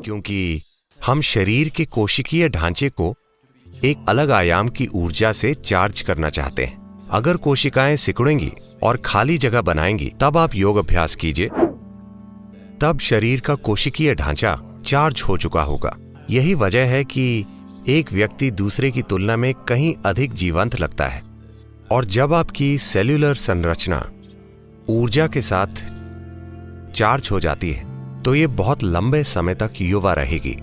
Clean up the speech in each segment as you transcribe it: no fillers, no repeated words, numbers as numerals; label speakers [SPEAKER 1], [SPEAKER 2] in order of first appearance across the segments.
[SPEAKER 1] क्योंकि हम शरीर के कोशिकीय ढांचे को एक अलग आयाम की ऊर्जा से चार्ज करना चाहते हैं। अगर कोशिकाएं सिकुड़ेंगी और खाली जगह बनाएंगी, तब आप योग अभ्यास कीजिए। तब शरीर का कोशिकीय ढांचा चार्ज हो चुका होगा। यही वजह है कि एक व्यक्ति दूसरे की तुलना में कहीं अधिक जीवंत लगता है। और जब आपकी सेल्यूलर संरचना ऊर्जा के साथ चार्ज हो जाती है, तो ये बहुत लंबे समय तक युवा रहेगी।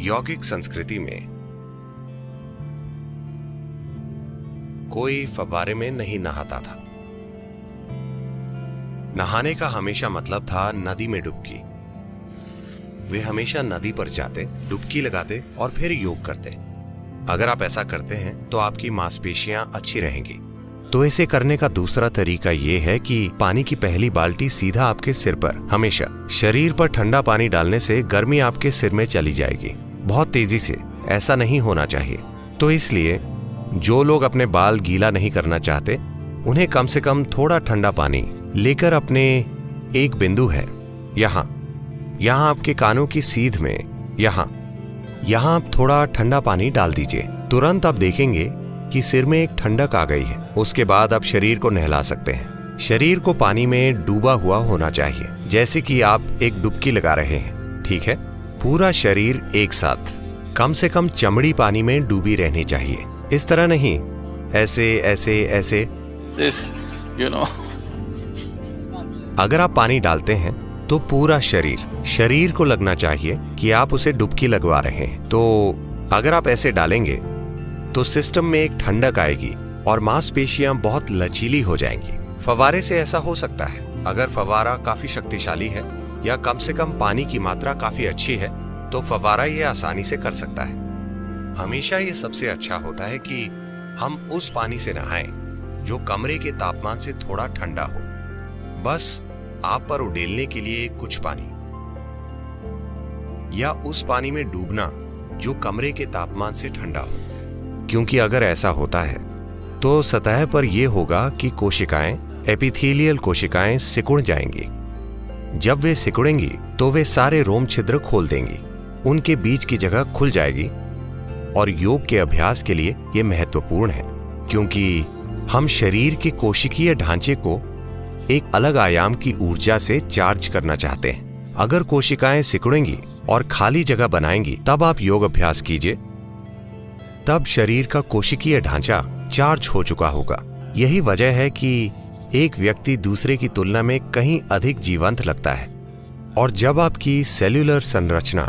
[SPEAKER 1] यौगिक संस्कृति में कोई फव्वारे में नहीं नहाता था। नहाने का हमेशा मतलब था नदी में डुबकी। वे हमेशा नदी पर जाते, डुबकी लगाते और फिर योग करते। अगर आप ऐसा करते हैं तो आपकी मांसपेशियां अच्छी रहेंगी। तो इसे करने का दूसरा तरीका यह है कि पानी की पहली बाल्टी सीधा आपके सिर पर, हमेशा शरीर पर ठंडा पानी डालने से गर्मी आपके सिर में चली जाएगी बहुत तेजी से। ऐसा नहीं होना चाहिए। तो इसलिए जो लोग अपने बाल गीला नहीं करना चाहते, उन्हें कम से कम थोड़ा ठंडा पानी लेकर अपने एक बिंदु है यहाँ आपके कानों की सीध में यहाँ आप थोड़ा ठंडा पानी डाल दीजिए। तुरंत आप देखेंगे कि सिर में एक ठंडक आ गई है। उसके बाद आप शरीर को नहला सकते हैं। शरीर को पानी में डूबा हुआ होना चाहिए, जैसे कि आप एक डुबकी लगा रहे हैं। ठीक है, पूरा शरीर एक साथ, कम से कम चमड़ी पानी में डूबी रहनी चाहिए। इस तरह नहीं, ऐसे ऐसे ऐसे अगर आप पानी डालते हैं तो पूरा शरीर को लगना चाहिए कि आप उसे डुबकी लगवा रहे हैं। तो अगर आप ऐसे डालेंगे तो सिस्टम में एक ठंडक आएगी और मांसपेशियां बहुत लचीली हो जाएंगी। फव्वारे से ऐसा हो सकता है। अगर फव्वारा काफी शक्तिशाली है या कम से कम पानी की मात्रा काफी अच्छी है, तो फव्वारा ये आसानी से कर सकता है। हमेशा ये सबसे अच्छा होता है कि हम उस पानी से नहाएं जो कमरे के तापमान से थोड़ा ठंडा हो। बस आप पर उड़ेलने के लिए कुछ पानी, या उस पानी में डूबना जो कमरे के तापमान से ठंडा हो। क्योंकि अगर ऐसा होता है तो सतह पर यह होगा कि कोशिकाएं, एपिथेलियल कोशिकाएं सिकुड़ जाएंगी। जब वे सिकुड़ेंगी तो वे सारे रोम छिद्र खोल देंगी, उनके बीच की जगह खुल जाएगी। और योग के अभ्यास के लिए यह महत्वपूर्ण है, क्योंकि हम शरीर के कोशिकीय ढांचे को एक अलग आयाम की ऊर्जा से चार्ज करना चाहते हैं। अगर कोशिकाएं सिकुड़ेंगी और खाली जगह बनाएंगी, तब आप योग अभ्यास कीजिए। तब शरीर का कोशिकीय ढांचा चार्ज हो चुका होगा। यही वजह है कि एक व्यक्ति दूसरे की तुलना में कहीं अधिक जीवंत लगता है। और जब आपकी सेल्यूलर संरचना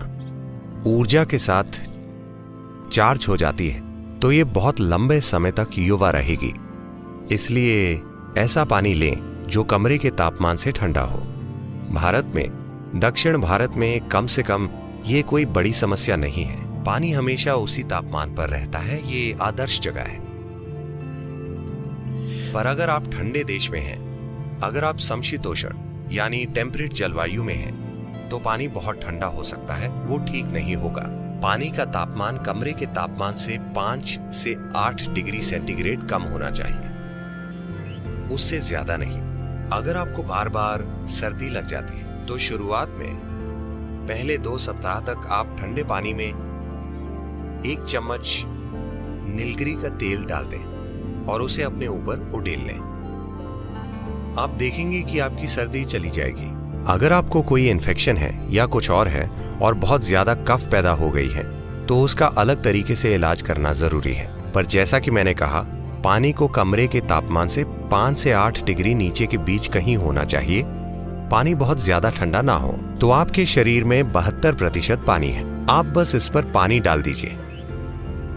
[SPEAKER 1] ऊर्जा के साथ चार्ज हो जाती है, तो ये बहुत लंबे समय तक युवा रहेगी। इसलिए ऐसा पानी लें जो कमरे के तापमान से ठंडा हो। भारत में, दक्षिण भारत में कम से कम ये कोई बड़ी समस्या नहीं है। पानी हमेशा उसी तापमान पर रहता है। ये आदर्श जगह है। पर अगर आप ठंडे देश में हैं, अगर आप समशीतोष्ण यानी टेम्परेट जलवायु में हैं, तो पानी बहुत ठंडा हो सकता है। वो ठीक नहीं होगा। पानी का तापमान कमरे के तापमान से 5 से 8 डिग्री सेंटीग्रेड कम होना चाहिए, उससे ज्यादा नहीं। अगर आपको बार बार सर्दी लग जाती है, तो शुरुआत में पहले 2 सप्ताह तक आप ठंडे पानी में 1 चम्मच नीलगिरी का तेल डाल दें और उसे अपने ऊपर उड़ेल लें। आप देखेंगे कि आपकी सर्दी चली जाएगी। अगर आपको कोई इन्फेक्शन है या कुछ और है और बहुत ज्यादा कफ पैदा हो गई है, तो उसका अलग तरीके से इलाज करना जरूरी है। पर जैसा कि मैंने कहा, पानी को कमरे के तापमान से 5 से 8 डिग्री नीचे के बीच कहीं होना चाहिए। पानी बहुत ज्यादा ठंडा ना हो। तो आपके शरीर में 72% पानी है। आप बस इस पर पानी डाल दीजिए।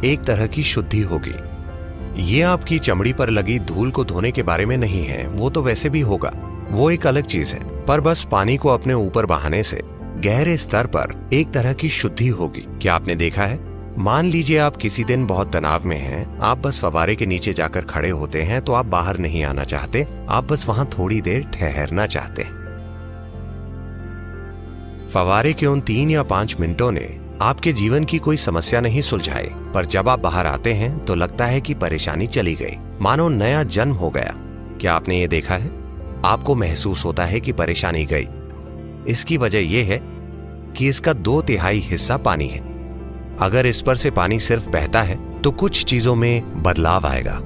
[SPEAKER 1] एक तरह की शुद्धि होगी। ये आपकी चमड़ी पर लगी धूल को धोने के बारे में नहीं है, वो तो वैसे भी होगा, वो एक अलग चीज है। पर बस पानी को अपने ऊपर बहाने से गहरे स्तर पर एक तरह की शुद्धि होगी। क्या आपने देखा है? मान लीजिए आप किसी दिन बहुत तनाव में हैं, आप बस फव्वारे के नीचे जाकर खड़े होते हैं, तो आप बाहर नहीं आना चाहते, आप बस वहां थोड़ी देर ठहरना चाहते हैं। फव्वारे के उन 3 या 5 मिनटों ने आपके जीवन की कोई समस्या नहीं सुलझाई, पर जब आप बाहर आते हैं तो लगता है कि परेशानी चली गई, मानो नया जन्म हो गया। क्या आपने ये देखा है? आपको महसूस होता है कि परेशानी गई। इसकी वजह यह है कि इसका 2/3 हिस्सा पानी है। अगर इस पर से पानी सिर्फ बहता है तो कुछ चीजों में बदलाव आएगा।